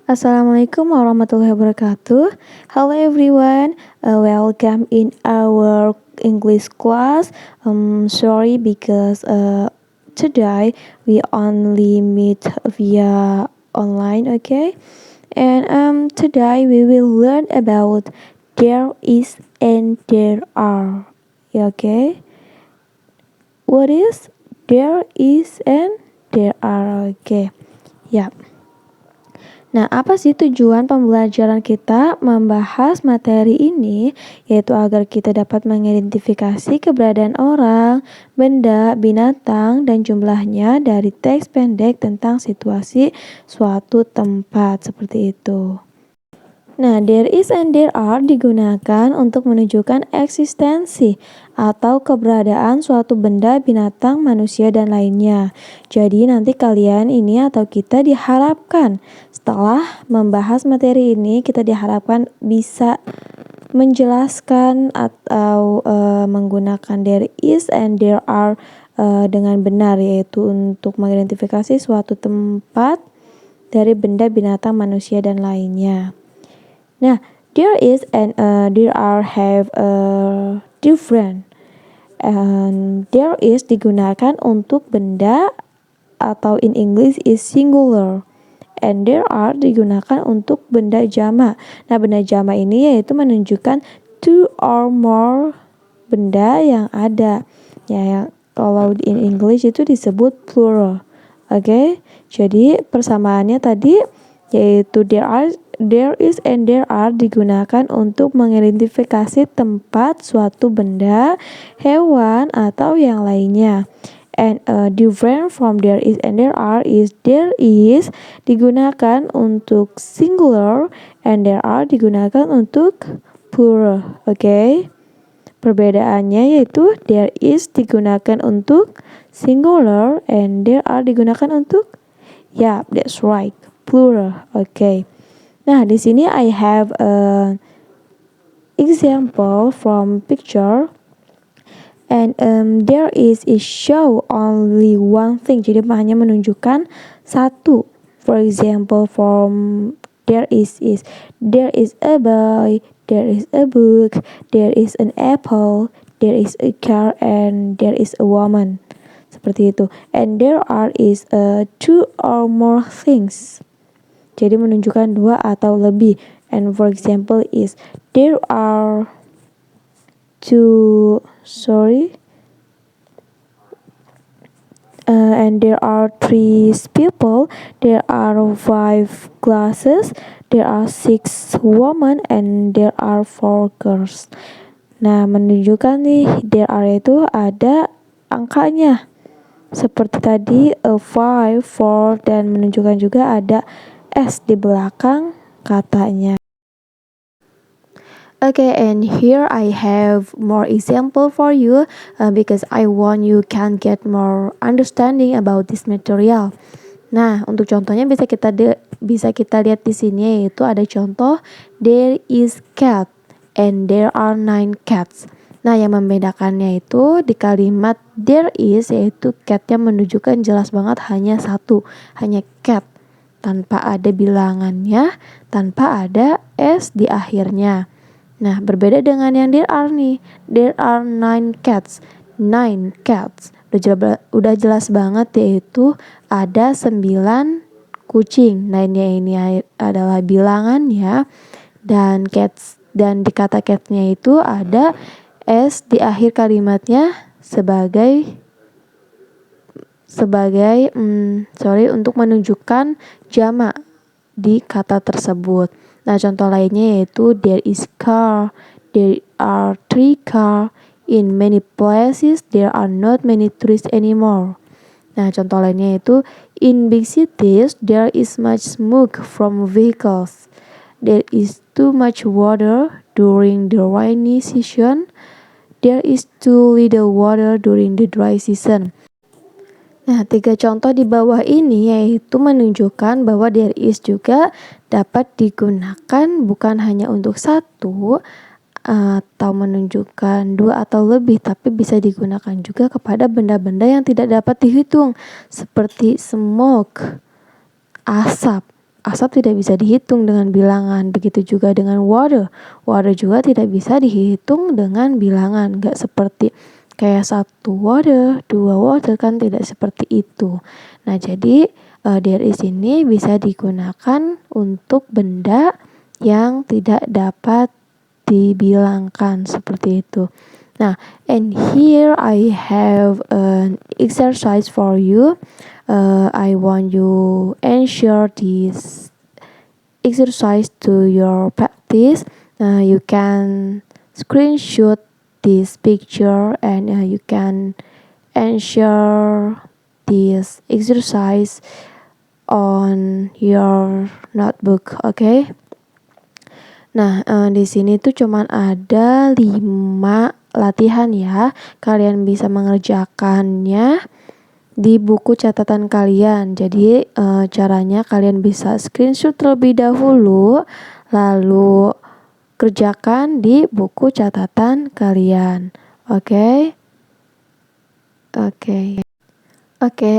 Assalamualaikum warahmatullahi wabarakatuh. Hello everyone, welcome in our English class. Sorry because today we only meet via online, okay? And today we will learn about there is and there are. Okay? What is there is and there are? Okay. Yeah. Nah, apa sih tujuan pembelajaran kita membahas materi ini? Yaitu agar kita dapat mengidentifikasi keberadaan orang, benda, binatang, dan jumlahnya dari teks pendek tentang situasi suatu tempat, seperti itu. Nah, there is and there are digunakan untuk menunjukkan eksistensi atau keberadaan suatu benda, binatang, manusia, dan lainnya. Jadi nanti kalian ini atau kita diharapkan setelah membahas materi ini, kita diharapkan bisa menjelaskan atau menggunakan there is and there are dengan benar, yaitu untuk mengidentifikasi suatu tempat dari benda, binatang, manusia, dan lainnya. Nah, there is and there are have different. And there is digunakan untuk benda atau in English is singular. And there are digunakan untuk benda jamak. Nah, benda jamak ini yaitu menunjukkan two or more benda yang ada. Ya, yang kalau in English itu disebut plural. Oke. Jadi persamaannya tadi yaitu there is and there are digunakan untuk mengidentifikasi tempat suatu benda, hewan, atau yang lainnya. And different from there is and there is digunakan untuk singular and there are digunakan untuk plural. Oke. Perbedaannya yaitu there is digunakan untuk singular and there are digunakan untuk that's right, plural. Oke. Nah, di sini I have an example from picture and there is show only one thing. Jadi hanya menunjukkan satu. For example, from there is there is a boy, there is a book, there is an apple, there is a car, and there is a woman. Seperti itu. And there are is two or more things. Jadi menunjukkan dua atau lebih. And for example is there are and there are 3 people, there are 5 glasses, there are 6 women, and there are 4 girls. Nah, menunjukkan nih there are itu ada angkanya. Seperti tadi 5, 4, dan menunjukkan juga ada S di belakang katanya. Okay, and here I have more example for you because I want you can get more understanding about this material. Nah, untuk contohnya bisa kita lihat di sini, yaitu ada contoh there is cat and there are 9 cats. Nah, yang membedakannya itu di kalimat there is, yaitu cat yang menunjukkan jelas banget hanya satu, hanya cat, tanpa ada bilangannya, tanpa ada S di akhirnya. Nah, berbeda dengan yang there are nih. There are 9 cats. 9 cats. Udah jelas banget, yaitu ada 9 kucing. Nah, ini adalah bilangannya. Dan cats, dan di kata catnya itu ada S di akhir kalimatnya sebagai untuk menunjukkan jamak di kata tersebut. Nah, contoh lainnya yaitu there is car, there are 3 car, in many places there are not many trees anymore. Nah, contoh lainnya yaitu in big cities there is much smoke from vehicles. There is too much water during the rainy season. There is too little water during the dry season. Nah, 3 contoh di bawah ini yaitu menunjukkan bahwa there is juga dapat digunakan bukan hanya untuk satu atau menunjukkan 2 atau lebih, tapi bisa digunakan juga kepada benda-benda yang tidak dapat dihitung seperti smoke, asap, asap tidak bisa dihitung dengan bilangan. Begitu juga dengan water. Water juga tidak bisa dihitung dengan bilangan. Gak seperti kayak 1 water, 2 water, kan tidak seperti itu. Nah, jadi there is ini bisa digunakan untuk benda yang tidak dapat dibilangkan seperti itu. Nah, and here I have an exercise for you. I want you ensure this exercise to your practice. You can screenshot this picture and you can ensure this exercise on your notebook, okay? Nah, di sini tuh cuman ada 5 latihan ya. Kalian bisa mengerjakannya di buku catatan kalian. Jadi caranya kalian bisa screenshot terlebih dahulu, lalu kerjakan di buku catatan kalian. Oke? Oke,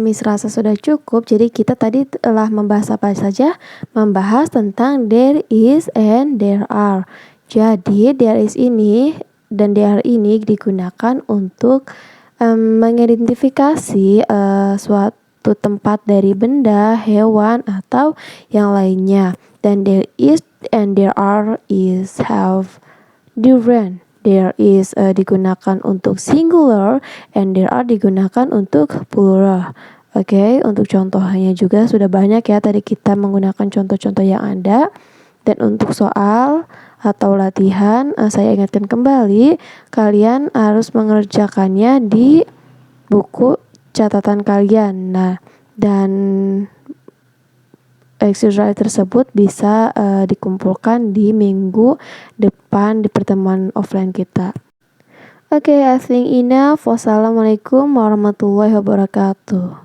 Miss rasa sudah cukup. Jadi kita tadi telah membahas apa saja? Membahas tentang there is and there are. Jadi there is ini dan there ini digunakan untuk mengidentifikasi suatu tempat dari benda, hewan, atau yang lainnya. Dan there is and there are is have different. There is digunakan untuk singular and there are digunakan untuk plural. Oke, untuk contohnya juga sudah banyak ya, tadi kita menggunakan contoh-contoh yang ada. Dan untuk soal atau latihan, saya ingatkan kembali, kalian harus mengerjakannya di buku catatan kalian. Nah, dan exercise tersebut bisa dikumpulkan di minggu depan di pertemuan offline kita. Oke, I think enough. Wassalamualaikum warahmatullahi wabarakatuh.